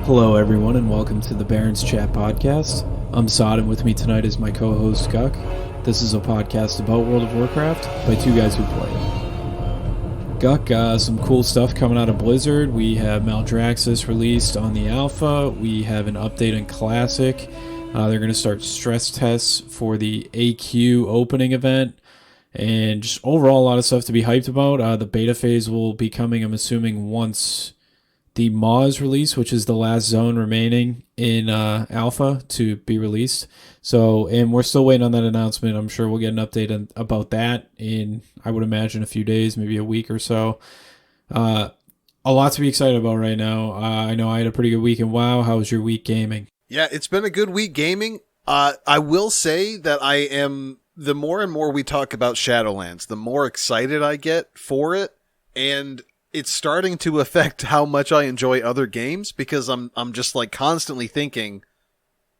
Hello, everyone, and welcome to the Barrens Chat podcast. I'm Sod, and with me tonight is my co-host Guck. This is a podcast about World of Warcraft by two guys who play it. Guck, some cool stuff coming out of Blizzard. We have Maldraxxus released on the alpha. We have an update in Classic. They're going to start stress tests for the AQ opening event. And just overall, a lot of stuff to be hyped about. The beta phase will be coming, I'm assuming, once the Maw is released, which is the last zone remaining in alpha to be released. So, and we're still waiting on that announcement. I'm sure we'll get an update about that in, I would imagine, a few days, maybe a week or so. A lot to be excited about right now. I know I had a pretty good week in WoW. How was your week gaming? Yeah, it's been a good week gaming. I will say that I am, the more and more we talk about Shadowlands, the more excited I get for it. And it's starting to affect how much I enjoy other games, because I'm just like constantly thinking,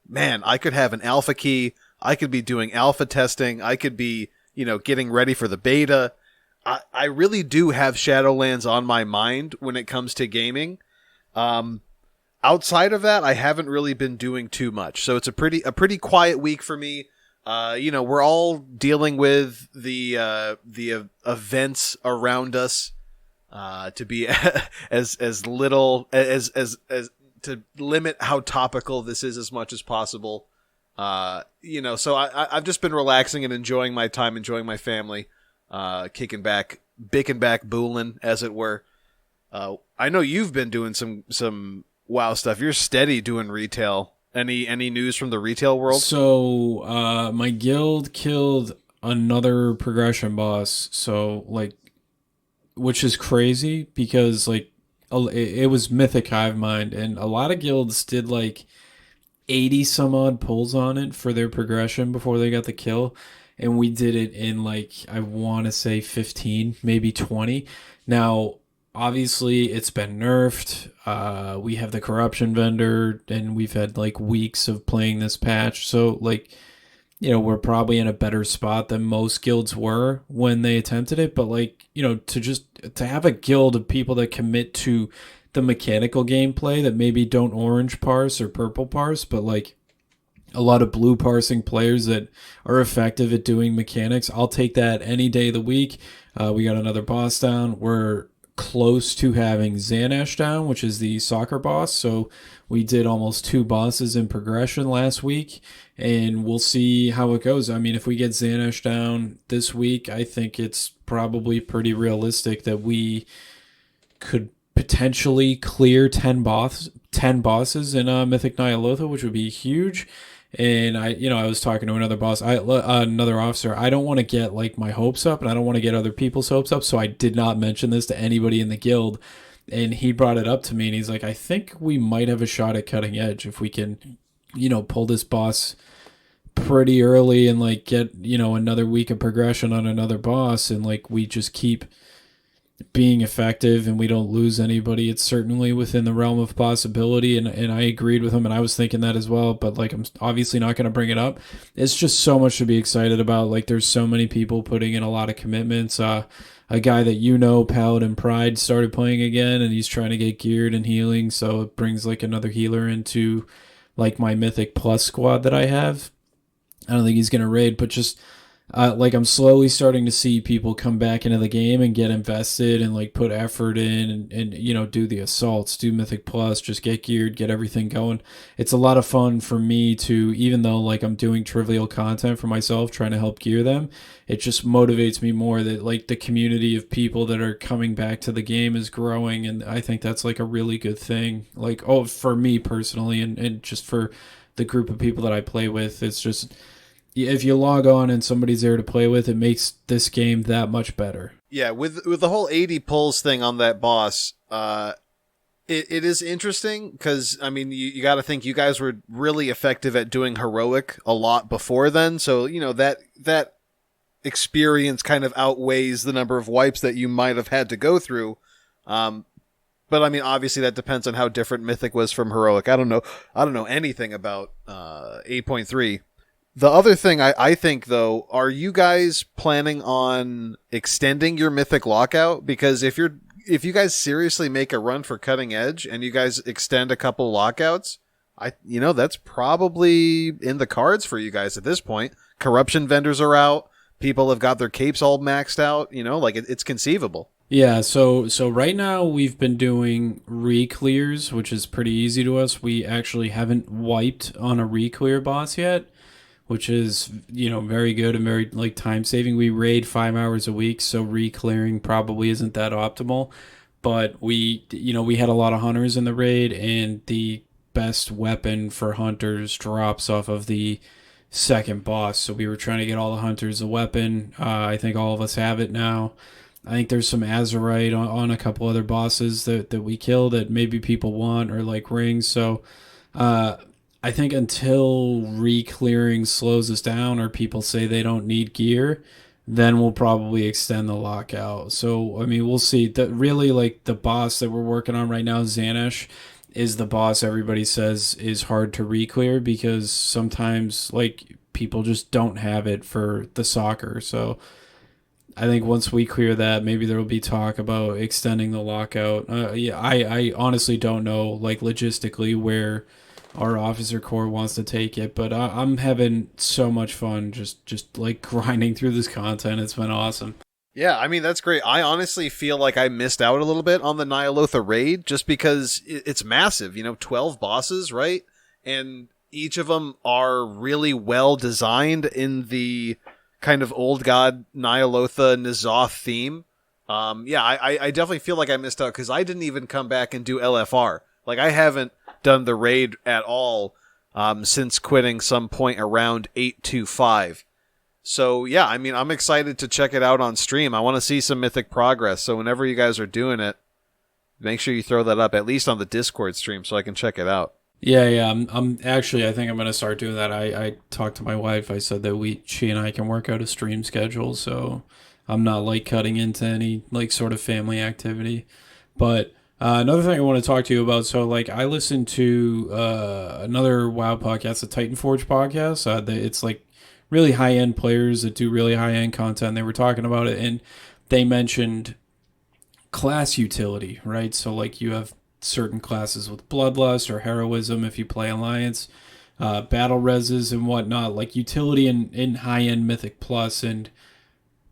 man, I could have an alpha key. I could be doing alpha testing. I could be, getting ready for the beta. I really do have Shadowlands on my mind when it comes to gaming. Outside of that, I haven't really been doing too much. So it's a pretty quiet week for me. We're all dealing with the events around us. To be as little as to limit how topical this is as much as possible. So I've just been relaxing and enjoying my time, enjoying my family, kicking back, boolin', as it were. I know you've been doing some WoW stuff. You're steady doing retail. Any news from the retail world? So, my guild killed another progression boss. So, which is crazy because it was Mythic Hive Mind, and a lot of guilds did 80 some odd pulls on it for their progression before they got the kill, and we did it in I want to say 15, maybe 20. Now obviously it's been nerfed. We have the corruption vendor, and we've had weeks of playing this patch, so we're probably in a better spot than most guilds were when they attempted it. But to have a guild of people that commit to the mechanical gameplay that maybe don't orange parse or purple parse, but a lot of blue parsing players that are effective at doing mechanics, I'll take that any day of the week. We got another boss down. We're close to having Xanash down, which is the soccer boss. So we did almost 2 bosses in progression last week, and we'll see how it goes. I mean, if we get Xanash down this week, I think it's probably pretty realistic that we could potentially clear 10 bosses in Mythic Nyalotha, which would be huge. And I was talking to another boss, another officer. I don't want to get my hopes up, and I don't want to get other people's hopes up. So I did not mention this to anybody in the guild. And he brought it up to me, and he's like, I think we might have a shot at cutting edge if we can, pull this boss pretty early and get, another week of progression on another boss. And we just keep being effective and we don't lose anybody. It's certainly within the realm of possibility, and I agreed with him, and I was thinking that as well, but I'm obviously not going to bring it up. It's just so much to be excited about. There's so many people putting in a lot of commitments. A guy that Paladin Pride, started playing again, and he's trying to get geared and healing, so it brings another healer into my Mythic Plus squad that I have. I don't think he's going to raid, but just I'm slowly starting to see people come back into the game and get invested and put effort in and do the assaults, do Mythic Plus, just get geared, get everything going. It's a lot of fun for me to, even though I'm doing trivial content for myself, trying to help gear them, it just motivates me more that the community of people that are coming back to the game is growing, and I think that's a really good thing. For me personally, and just for the group of people that I play with, it's just, if you log on and somebody's there to play with, it makes this game that much better. Yeah, with the whole 80 pulls thing on that boss, it is interesting because, I mean, you got to think you guys were really effective at doing heroic a lot before then. So, that experience kind of outweighs the number of wipes that you might have had to go through. But I mean, obviously that depends on how different Mythic was from heroic. I don't know anything about 8.3. The other thing I think, though, are you guys planning on extending your Mythic Lockout? Because if you're if you guys seriously make a run for cutting edge and you guys extend a couple lockouts, that's probably in the cards for you guys at this point. Corruption vendors are out. People have got their capes all maxed out. It's conceivable. Yeah, so right now we've been doing re-clears, which is pretty easy to us. We actually haven't wiped on a re-clear boss yet, which is, very good and very like time saving. We raid 5 hours a week, so re-clearing probably isn't that optimal. But we had a lot of hunters in the raid, and the best weapon for hunters drops off of the second boss. So we were trying to get all the hunters a weapon. I think all of us have it now. I think there's some Azurite on a couple other bosses that we kill that maybe people want or like rings. So I think until re-clearing slows us down or people say they don't need gear, then we'll probably extend the lockout. So, I mean, we'll see. Really, like, the boss that we're working on right now, Xanesh, is the boss everybody says is hard to re-clear because sometimes, like, people just don't have it for the soccer. So I think once we clear that, maybe there will be talk about extending the lockout. Yeah, I honestly don't know, like, logistically where our officer corps wants to take it, but I'm having so much fun just like grinding through this content. It's been awesome. Yeah, I mean, that's great. I honestly feel like I missed out a little bit on the Nyalotha raid just because it's massive, 12 bosses, right? And each of them are really well designed in the kind of old god Nyalotha N'Zoth theme. I definitely feel like I missed out because I didn't even come back and do LFR. Like, I haven't done the raid at all since quitting some point around 825. So, yeah, I mean, I'm excited to check it out on stream. I want to see some Mythic progress. So whenever you guys are doing it, make sure you throw that up, at least on the Discord stream, so I can check it out. Yeah. I'm actually, I think I'm gonna start doing that. I talked to my wife. I said that she and I can work out a stream schedule, so I'm not like cutting into any like sort of family activity. But another thing I want to talk to you about. So like I listened to another WoW podcast, the Titan Forge podcast. It's like really high end players that do really high end content. They were talking about it, and they mentioned class utility, right? So like you have certain classes with bloodlust or heroism if you play alliance, battle reses and whatnot, like utility in high-end mythic plus and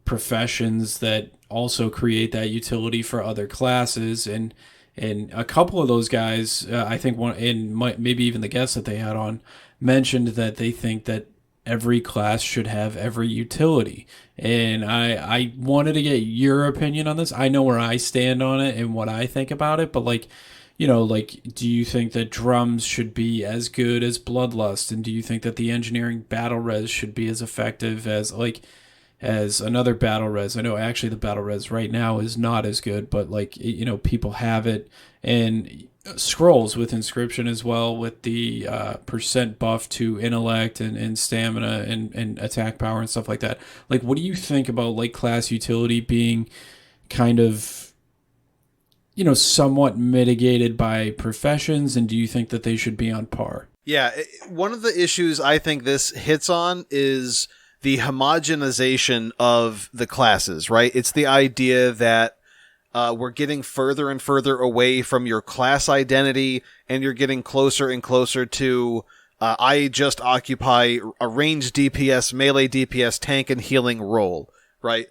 professions that also create that utility for other classes. And a couple of those guys, I think one, and maybe even the guests that they had on, mentioned that they think that every class should have every utility. And I wanted to get your opinion on this. I know where I stand on it and what I think about it, but like, like, do you think that drums should be as good as bloodlust? And do you think that the engineering battle res should be as effective as another battle res? I know actually the battle res right now is not as good, but like, people have it. And scrolls with inscription as well, with the percent buff to intellect and stamina and attack power and stuff like that. Like, what do you think about like class utility being kind of somewhat mitigated by professions, and do you think that they should be on par? Yeah, one of the issues I think this hits on is the homogenization of the classes, right? It's the idea that we're getting further and further away from your class identity, and you're getting closer and closer to I just occupy a ranged DPS, melee DPS, tank, and healing role, right?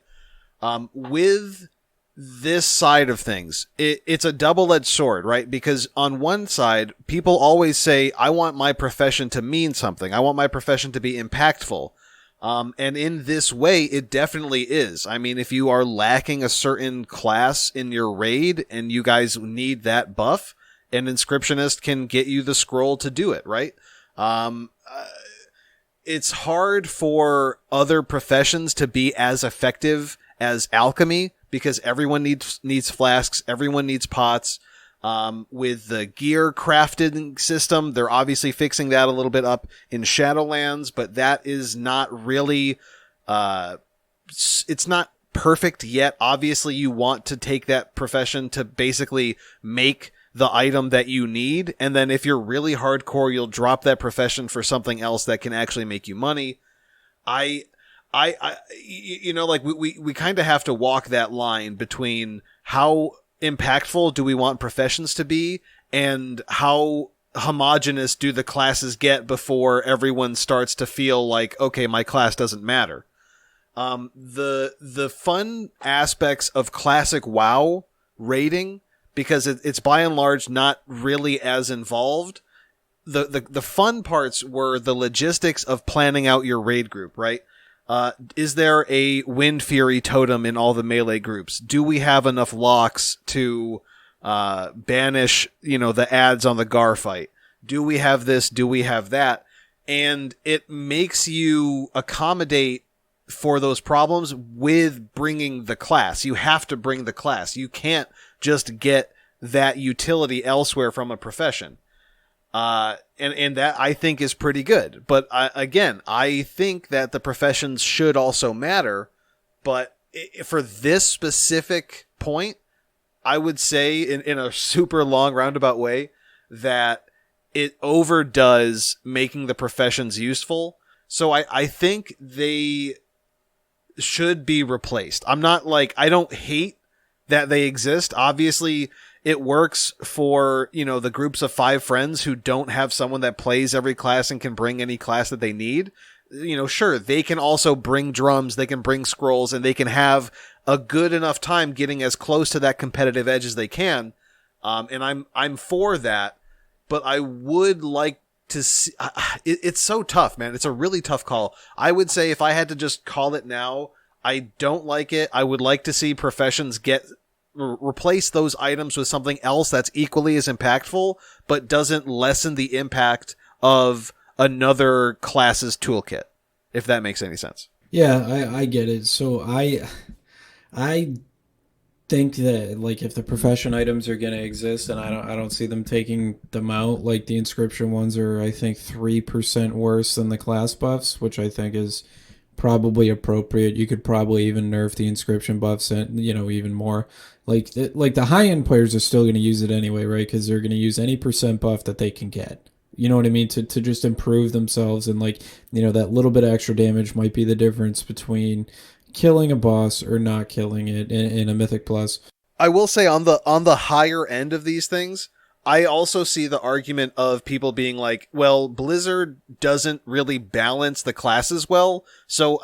With this side of things, it's a double-edged sword, right? Because on one side, people always say, I want my profession to mean something. I want my profession to be impactful. And in this way, it definitely is. I mean, if you are lacking a certain class in your raid and you guys need that buff, an inscriptionist can get you the scroll to do it, right? It's hard for other professions to be as effective as alchemy, because everyone needs flasks, everyone needs pots. With the gear crafting system, they're obviously fixing that a little bit up in Shadowlands, but that is not really, it's not perfect yet. Obviously, you want to take that profession to basically make the item that you need, and then if you're really hardcore, you'll drop that profession for something else that can actually make you money. We kind of have to walk that line between how impactful do we want professions to be, and how homogenous do the classes get before everyone starts to feel like, okay, my class doesn't matter. The fun aspects of classic WoW raiding, because it's by and large not really as involved. The fun parts were the logistics of planning out your raid group, right? Is there a Wind Fury totem in all the melee groups? Do we have enough locks to banish, the ads on the Gar fight? Do we have this? Do we have that? And it makes you accommodate for those problems with bringing the class. You have to bring the class. You can't just get that utility elsewhere from a profession. And that I think is pretty good. But again, I think that the professions should also matter. But for this specific point, I would say in a super long roundabout way that it overdoes making the professions useful. So I think they should be replaced. I'm not I don't hate that they exist. Obviously, it works for, the groups of 5 friends who don't have someone that plays every class and can bring any class that they need. Sure, they can also bring drums, they can bring scrolls, and they can have a good enough time getting as close to that competitive edge as they can. And I'm for that, but I would like to see, it's so tough, man. It's a really tough call. I would say if I had to just call it now, I don't like it. I would like to see professions replace those items with something else that's equally as impactful, but doesn't lessen the impact of another class's toolkit, if that makes any sense. Yeah, I get it. So I think that if the profession items are gonna exist, and I don't see them taking them out. Like the inscription ones are, I think, 3% worse than the class buffs, which I think is probably appropriate. You could probably even nerf the inscription buffs and even more. The high end players are still going to use it anyway, right? Because they're going to use any percent buff that they can get. You know what I mean? To just improve themselves, and that little bit of extra damage might be the difference between killing a boss or not killing it in a Mythic Plus. I will say on the higher end of these things, I also see the argument of people being like, well, Blizzard doesn't really balance the classes well, so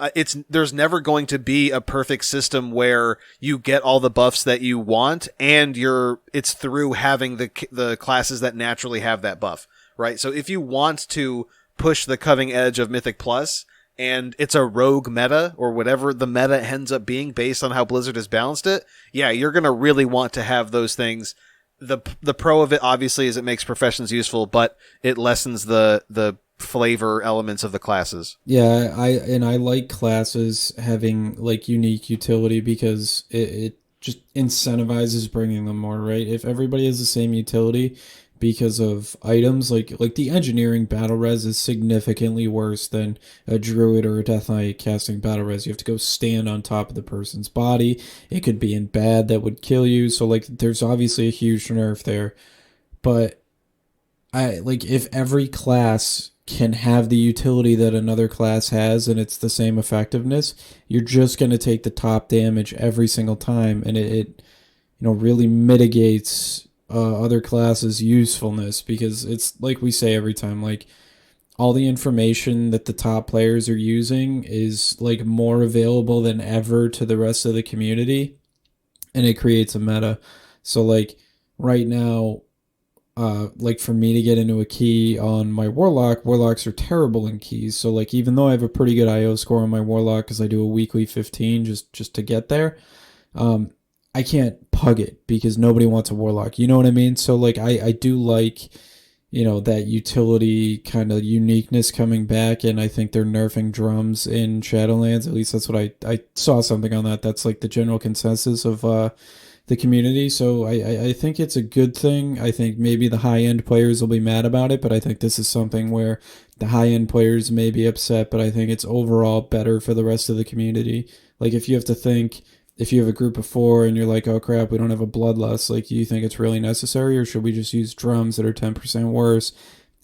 there's never going to be a perfect system where you get all the buffs that you want, and it's through having the classes that naturally have that buff, right? So if you want to push the cutting edge of Mythic Plus, and it's a rogue meta, or whatever the meta ends up being based on how Blizzard has balanced it, yeah, you're going to really want to have those things. The pro of it, obviously, is it makes professions useful, but it lessens the flavor elements of the classes. Yeah, I like classes having unique utility, because it just incentivizes bringing them more, right? If everybody has the same utility because of items, like the engineering battle res is significantly worse than a druid or a death knight casting battle res. You have to go stand on top of the person's body. It could be in bad that would kill you. So there's obviously a huge nerf there. But if every class can have the utility that another class has, and it's the same effectiveness, you're just going to take the top damage every single time, and it really mitigates other classes' usefulness, because it's like we say every time, all the information that the top players are using is more available than ever to the rest of the community, and it creates a meta. So right now, for me to get into a key on my warlocks are terrible in keys. So even though I have a pretty good IO score on my warlock, because I do a weekly 15 just to get there, I can't pug it because nobody wants a warlock. You know what I mean? So I do that utility kind of uniqueness coming back, and I think they're nerfing drums in Shadowlands. At least that's what I saw something on that. That's the general consensus of the community. So I think it's a good thing. I think maybe the high end players will be mad about it, but I think this is something where the high end players may be upset, but I think it's overall better for the rest of the community. If you have to think, if you have a group of 4 and you're like, oh crap, we don't have a bloodlust, do you think it's really necessary, or should we just use drums that are 10% worse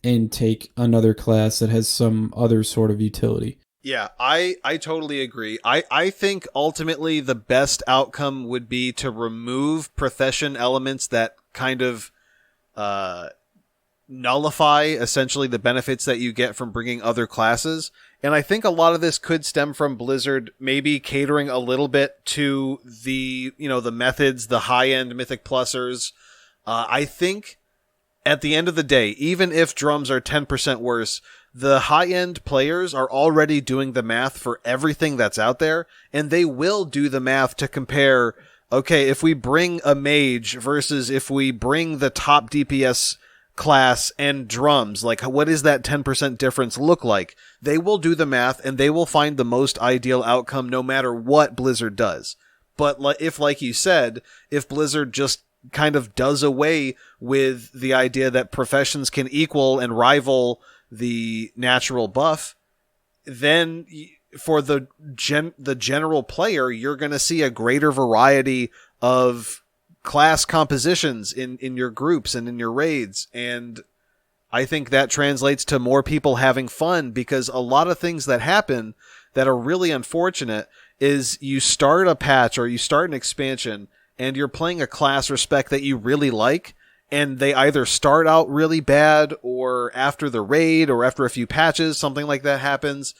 and take another class that has some other sort of utility? Yeah, I totally agree. I think ultimately the best outcome would be to remove profession elements that kind of uh, nullify essentially the benefits that you get from bringing other classes. And I think a lot of this could stem from Blizzard maybe catering a little bit to the, the methods, the high end Mythic Plusers. I think at the end of the day, even if drums are 10% worse, the high end players are already doing the math for everything that's out there, and they will do the math to compare, okay, if we bring a mage versus if we bring the top DPS class and drums, like what does that 10% difference look like? They will do the math and they will find the most ideal outcome no matter what Blizzard does. But if, like you said, if Blizzard just kind of does away with the idea that professions can equal and rival the natural buff, then for the general player, you're going to see a greater variety of class compositions in your groups and in your raids. And I think that translates to more people having fun, because a lot of things that happen that are really unfortunate is you start a patch or you start an expansion and you're playing a class or spec that you really like, and they either start out really bad, or after the raid or after a few patches, something like that happens,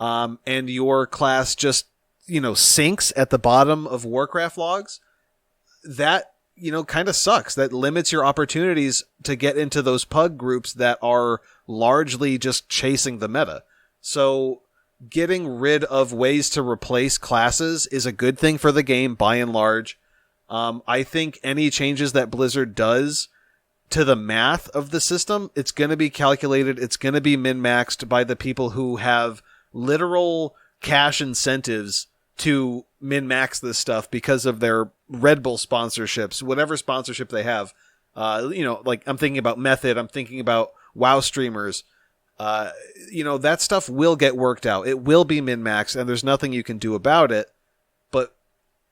and your class just, sinks at the bottom of Warcraft logs. That, kind of sucks. That limits your opportunities to get into those pug groups that are largely just chasing the meta. So getting rid of ways to replace classes is a good thing for the game by and large. I think any changes that Blizzard does to the math of the system, it's going to be calculated. It's going to be min-maxed by the people who have literal cash incentives to min-max this stuff because of their Red Bull sponsorships, whatever sponsorship they have. Like I'm thinking about Method. I'm thinking about WoW streamers. That stuff will get worked out. It will be min-maxed, and there's nothing you can do about it. But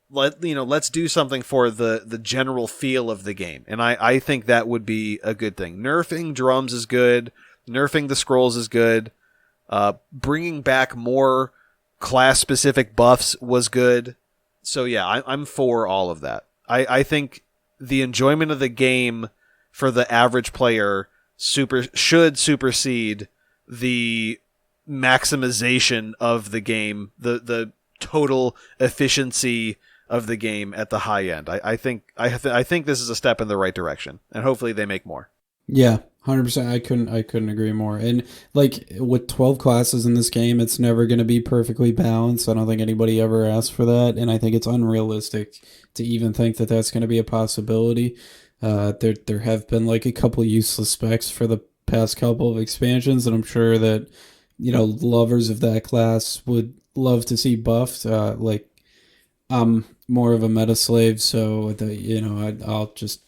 let's do something for the general feel of the game. And I think that would be a good thing. Nerfing drums is good. Nerfing the scrolls is good. Bringing back more class-specific buffs was good. So yeah, I'm for all of that. I think the enjoyment of the game for the average player should supersede the maximization of the game, the total efficiency of the game at the high end. I think this is a step in the right direction, and hopefully they make more. Yeah, 100%. I couldn't agree more. And like with 12 classes in this game, it's never going to be perfectly balanced. I don't think anybody ever asked for that, and I think it's unrealistic to even think that that's going to be a possibility. There have been like a couple useless specs for the past couple of expansions, and I'm sure that lovers of that class would love to see buffed. Like I'm more of a meta slave, so I'll just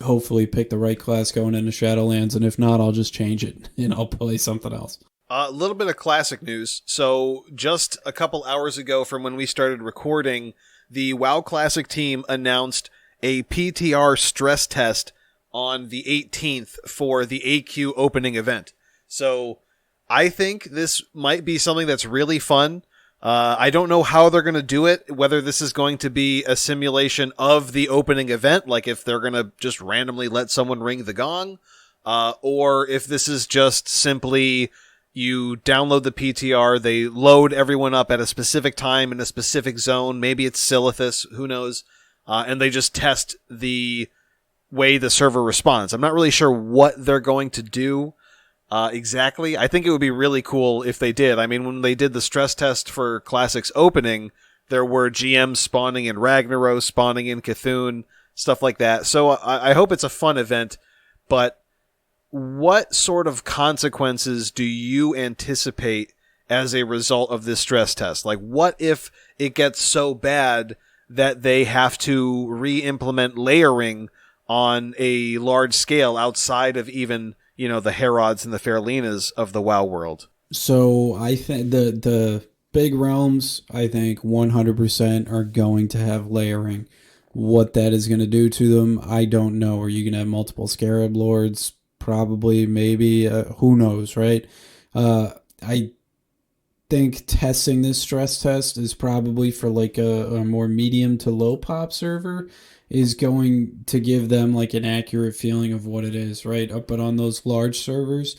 hopefully pick the right class going into Shadowlands, and if not, I'll just change it and I'll play something else. A little bit of classic news. So just a couple hours ago from when we started recording, the WoW Classic team announced a PTR stress test on the 18th for the AQ opening event. So I think this might be something that's really fun. I don't know how they're going to do it, whether this is going to be a simulation of the opening event, like if they're going to just randomly let someone ring the gong, or if this is just simply you download the PTR, they load everyone up at a specific time in a specific zone, maybe it's Silithus, who knows, and they just test the way the server responds. I'm not really sure what they're going to do exactly. I think it would be really cool if they did. I mean, when they did the stress test for Classic's opening, there were GMs spawning in Ragnaros, spawning in Cthulhu, stuff like that. So I hope it's a fun event, but what sort of consequences do you anticipate as a result of this stress test? Like, what if it gets so bad that they have to re-implement layering on a large scale outside of even the Herods and the Farlinas of the WoW world? So I think the big realms, I think 100% are going to have layering. What that is going to do to them, I don't know. Are you going to have multiple Scarab Lords? Probably, maybe. Who knows, right? I think testing this stress test is probably for like a more medium to low pop server is going to give them like an accurate feeling of what it is, right? But on those large servers,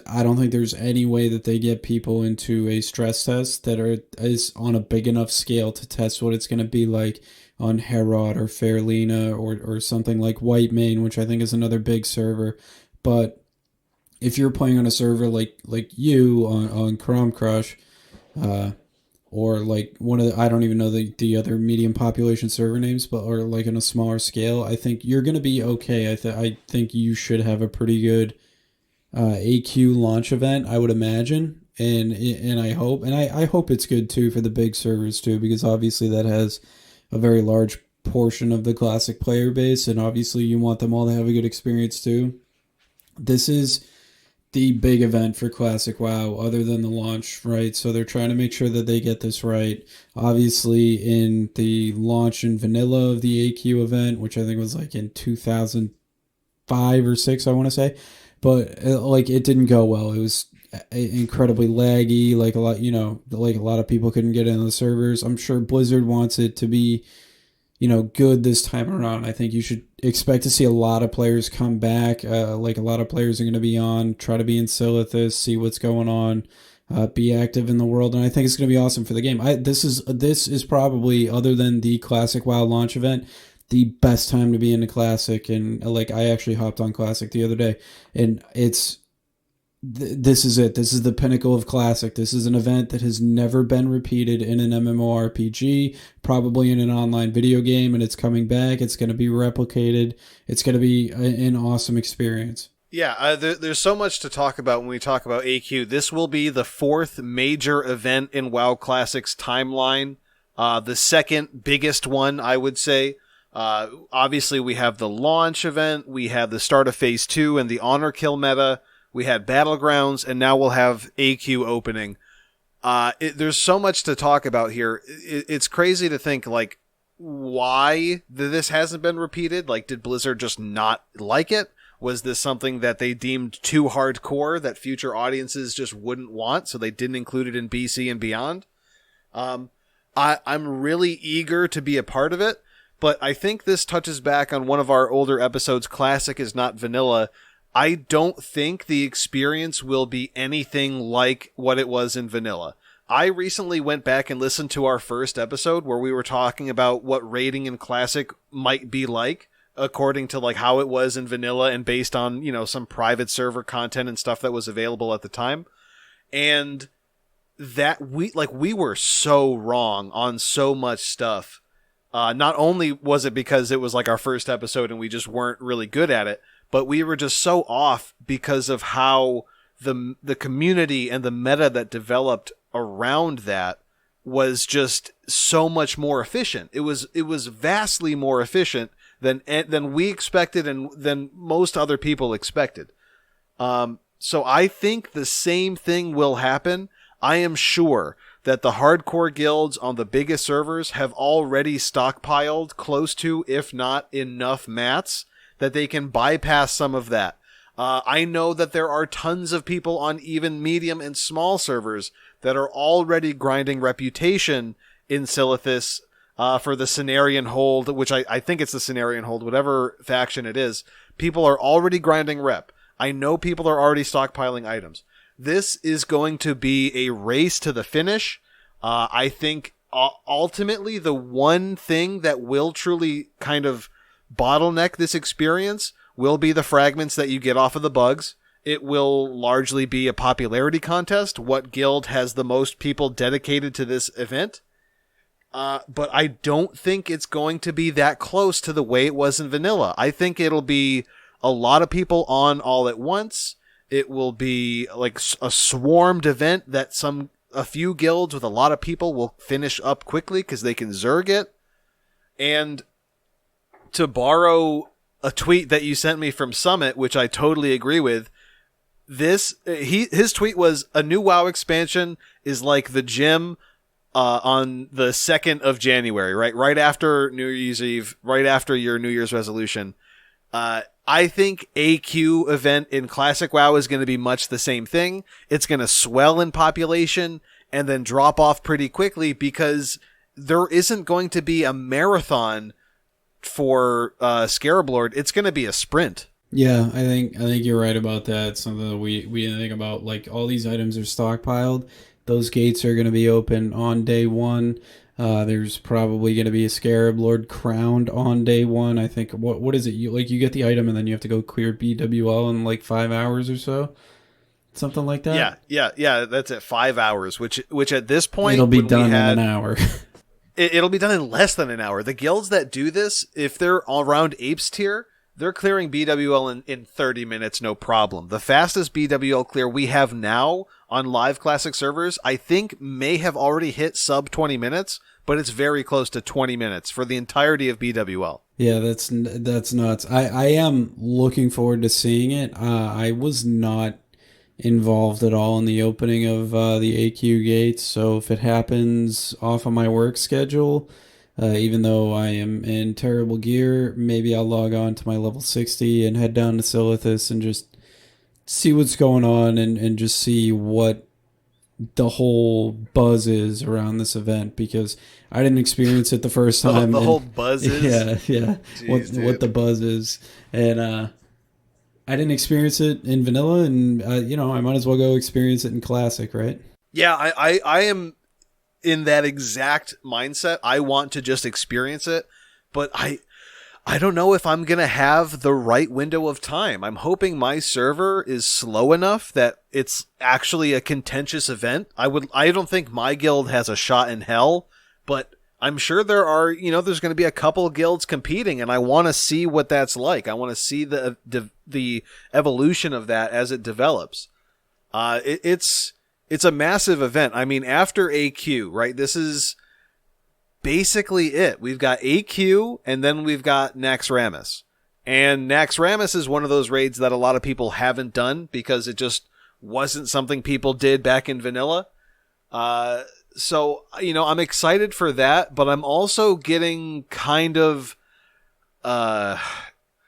I don't think there's any way that they get people into a stress test that is on a big enough scale to test what it's going to be like on Herod or Fairlina or something like Whitemane, which I think is another big server. But if you're playing on a server like you on Chrome Crush, uh, or like one of I don't even know the other medium population server names, but or like on a smaller scale, I think you're gonna be okay. I think you should have a pretty good AQ launch event, I would imagine, and I hope it's good too for the big servers too, because obviously that has a very large portion of the classic player base, and obviously you want them all to have a good experience too. This is the big event for Classic WoW other than the launch, right? So they're trying to make sure that they get this right. Obviously, in the launch in vanilla of the AQ event, which I think was like in 2005 or 6, I want to say, but like it didn't go well. It was incredibly laggy, like a lot, like a lot of people couldn't get into the servers. I'm sure Blizzard wants it to be good this time around. I think you should expect to see a lot of players come back. Like a lot of players are going to be on, try to be in Silithus, see what's going on, be active in the world, and I think it's going to be awesome for the game. This is probably, other than the Classic WoW launch event, the best time to be in the Classic. And like I actually hopped on Classic the other day, and this is it. This is the pinnacle of Classic. This is an event that has never been repeated in an MMORPG, probably in an online video game, and it's coming back. It's going to be replicated. It's going to be an awesome experience. Yeah, there's so much to talk about when we talk about AQ. This will be the 4th major event in WoW Classic's timeline. The second biggest one, I would say. Obviously, we have the launch event. We have the start of Phase 2 and the Honor Kill meta. We had Battlegrounds, and now we'll have AQ opening. There's so much to talk about here. It's crazy to think, like, why this hasn't been repeated. Like, did Blizzard just not like it? Was this something that they deemed too hardcore that future audiences just wouldn't want, so they didn't include it in BC and beyond? I'm really eager to be a part of it, but I think this touches back on one of our older episodes, Classic is Not Vanilla. I don't think the experience will be anything like what it was in vanilla. I recently went back and listened to our first episode where we were talking about what raiding in Classic might be like, according to like how it was in vanilla and based on, some private server content and stuff that was available at the time. And that we were so wrong on so much stuff. Not only was it because it was like our first episode and we just weren't really good at it, but we were just so off because of how the community and the meta that developed around that was just so much more efficient. It was vastly more efficient than we expected and than most other people expected. So I think the same thing will happen. I am sure that the hardcore guilds on the biggest servers have already stockpiled close to, if not enough mats, that they can bypass some of that. I know that there are tons of people on even medium and small servers that are already grinding reputation in Silithus for the Cenarian Hold, which I think it's the Cenarian Hold, whatever faction it is. People are already grinding rep. I know people are already stockpiling items. This is going to be a race to the finish. I think ultimately the one thing that will truly kind of bottleneck this experience will be the fragments that you get off of the bugs. It will largely be a popularity contest. What guild has the most people dedicated to this event? But I don't think it's going to be that close to the way it was in vanilla. I think it'll be a lot of people on all at once. It will be like a swarmed event that a few guilds with a lot of people will finish up quickly because they can Zerg it. And to borrow a tweet that you sent me from Summit, which I totally agree with, his tweet was, a new WoW expansion is like the gym on the 2nd of January, right after New Year's Eve, right after your New Year's resolution. I think AQ event in Classic WoW is going to be much the same thing. It's going to swell in population. and then drop off pretty quickly because there isn't going to be a marathon for Scarab Lord. It's going to be a sprint. Yeah, I think you're right about that. It's something that we didn't think about. Like all these items are stockpiled. Those gates are going to be open on day one. There's probably going to be a Scarab Lord crowned on day one. I think what is it? You get the item and then you have to go clear BWL in like 5 hours or so, something like that. Yeah. That's at 5 hours, which at this point It'll be done in an hour. It'll be done in less than an hour. The guilds that do this, if they're all around Apes tier, they're clearing BWL in 30 minutes, no problem. The fastest BWL clear we have now on live classic servers, I think may have already hit sub 20 minutes, but it's very close to 20 minutes for the entirety of BWL. Yeah, that's nuts. I am looking forward to seeing it. I was not involved at all in the opening of the AQ gates, so if it happens off of my work schedule, even though I am in terrible gear, maybe I'll log on to my level 60 and head down to Silithus and just see what's going on and just see what the whole buzz is around this event, because I didn't experience it the first time. The whole buzz is? Yeah. Jeez, what the buzz is. And I didn't experience it in vanilla, and I might as well go experience it in classic, right? Yeah, I am in that exact mindset. I want to just experience it, but I don't know if I'm going to have the right window of time. I'm hoping my server is slow enough that it's actually a contentious event. I don't think my guild has a shot in hell, but I'm sure there are, there's going to be a couple guilds competing, and I want to see what that's like. I want to see the evolution of that as it develops. It's a massive event. I mean, after AQ, right? This is basically it. We've got AQ, and then we've got Naxxramas. And Naxxramas is one of those raids that a lot of people haven't done because it just wasn't something people did back in vanilla. So, I'm excited for that, but I'm also getting kind of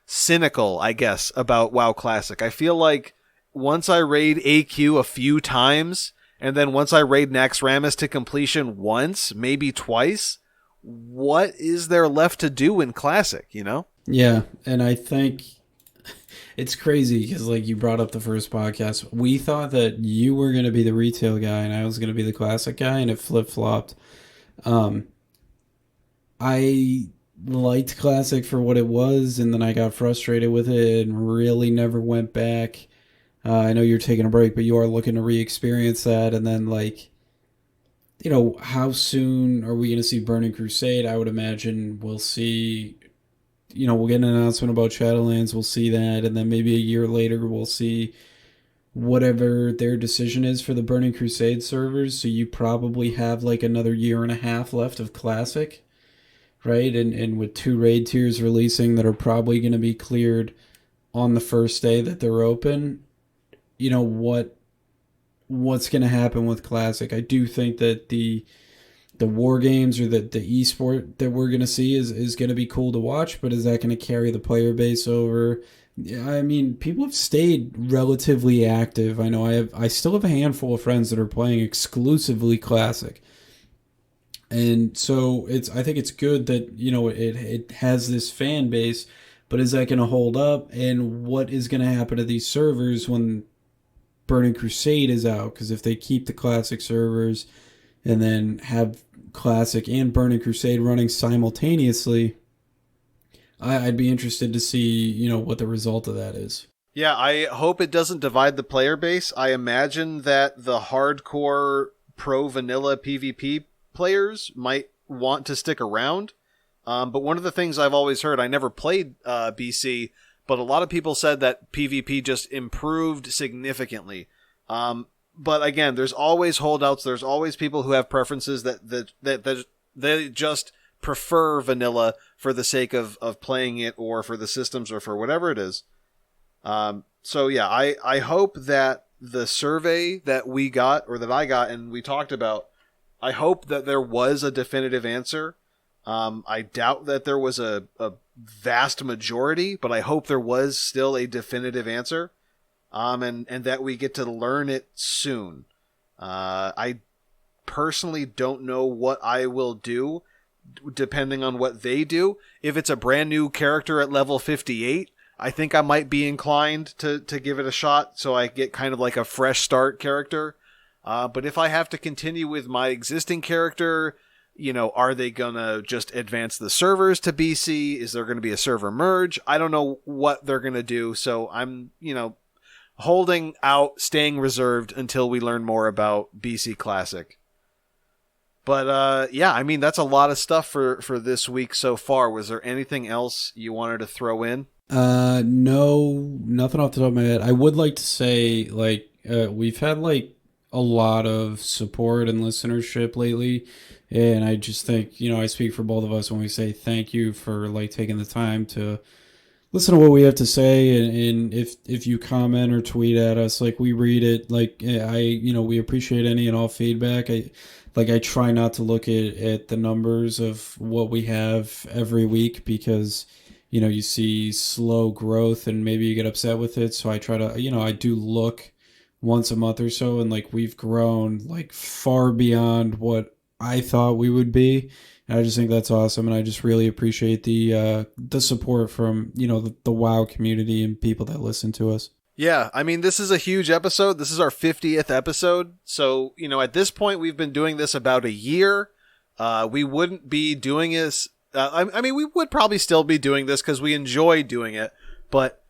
cynical, I guess, about WoW Classic. I feel like once I raid AQ a few times, and then once I raid Naxxramas to completion once, maybe twice, what is there left to do in Classic, Yeah, and I think it's crazy because, like, you brought up the first podcast. We thought that you were going to be the retail guy and I was going to be the classic guy, and it flip-flopped. I liked classic for what it was, and then I got frustrated with it and really never went back. I know you're taking a break, but you are looking to re-experience that. And then, like, how soon are we going to see Burning Crusade? I would imagine we'll see, we'll get an announcement about Shadowlands. We'll see that. And then maybe a year later, we'll see whatever their decision is for the Burning Crusade servers. So you probably have like another year and a half left of Classic, right? And with 2 raid tiers releasing that are probably going to be cleared on the first day that they're open, what's going to happen with Classic? I do think that the war games or the esport that we're going to see is going to be cool to watch, but is that going to carry the player base over? I mean, people have stayed relatively active. I know I still have a handful of friends that are playing exclusively Classic. And so I think it's good that, it has this fan base, but is that going to hold up? And what is going to happen to these servers when Burning Crusade is out? Because if they keep the Classic servers and then have Classic and Burning Crusade running simultaneously, I'd be interested to see, what the result of that is. Yeah, I hope it doesn't divide the player base. I imagine that the hardcore pro vanilla PvP players might want to stick around. But one of the things I've always heard, I never played BC, but a lot of people said that PvP just improved significantly. But again, there's always holdouts. There's always people who have preferences that they just prefer vanilla for the sake of playing it, or for the systems, or for whatever it is. So yeah, I hope that the survey that we got, or that I got and we talked about, I hope that there was a definitive answer. I doubt that there was a vast majority, but I hope there was still a definitive answer. And that we get to learn it soon. I personally don't know what I will do depending on what they do. If it's a brand new character at level 58, I think I might be inclined to give it a shot, so I get kind of like a fresh start character. But if I have to continue with my existing character, are they gonna just advance the servers to BC? Is there gonna be a server merge? I don't know what they're gonna do, so I'm, holding out, staying reserved until we learn more about BC Classic. But yeah, I mean, that's a lot of stuff for this week so far. Was there anything else you wanted to throw in? No, nothing off the top of my head. I would like to say, like, we've had like a lot of support and listenership lately, and I just think, I speak for both of us when we say thank you for like taking the time to listen to what we have to say, and if you comment or tweet at us, like, we read it. Like, we appreciate any and all feedback. I try not to look at the numbers of what we have every week, because you see slow growth and maybe you get upset with it. So I try to, I do look once a month or so, and like, we've grown like far beyond what I thought we would be. And I just think that's awesome. And I just really appreciate the support from, the WoW community and people that listen to us. Yeah, I mean, this is a huge episode. This is our 50th episode. So, at this point, we've been doing this about a year. We wouldn't be doing this. I mean, we would probably still be doing this because we enjoy doing it. But,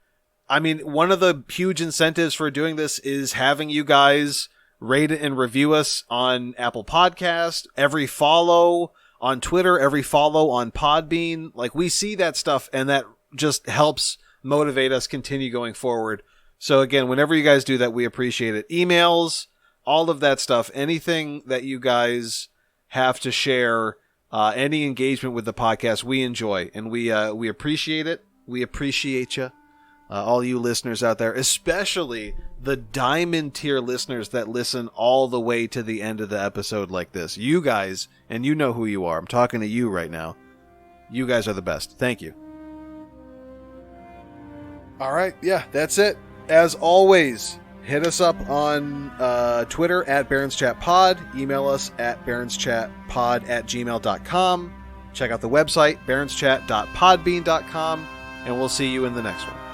I mean, one of the huge incentives for doing this is having you guys rate and review us on Apple Podcast, every follow on Twitter, every follow on Podbean. Like, we see that stuff, and that just helps motivate us continue going forward. So again, whenever you guys do that, we appreciate it. Emails, all of that stuff, anything that you guys have to share, any engagement with the podcast, we enjoy, and we appreciate it. We appreciate you, all you listeners out there, especially the diamond tier listeners that listen all the way to the end of the episode like this. You guys, and you know who you are. I'm talking to you right now. You guys are the best. Thank you. All right. Yeah, that's it. As always, hit us up on Twitter at BarrensChatPod. Email us at BarrensChatPod@gmail.com. Check out the website, BarrensChat.podbean.com. And we'll see you in the next one.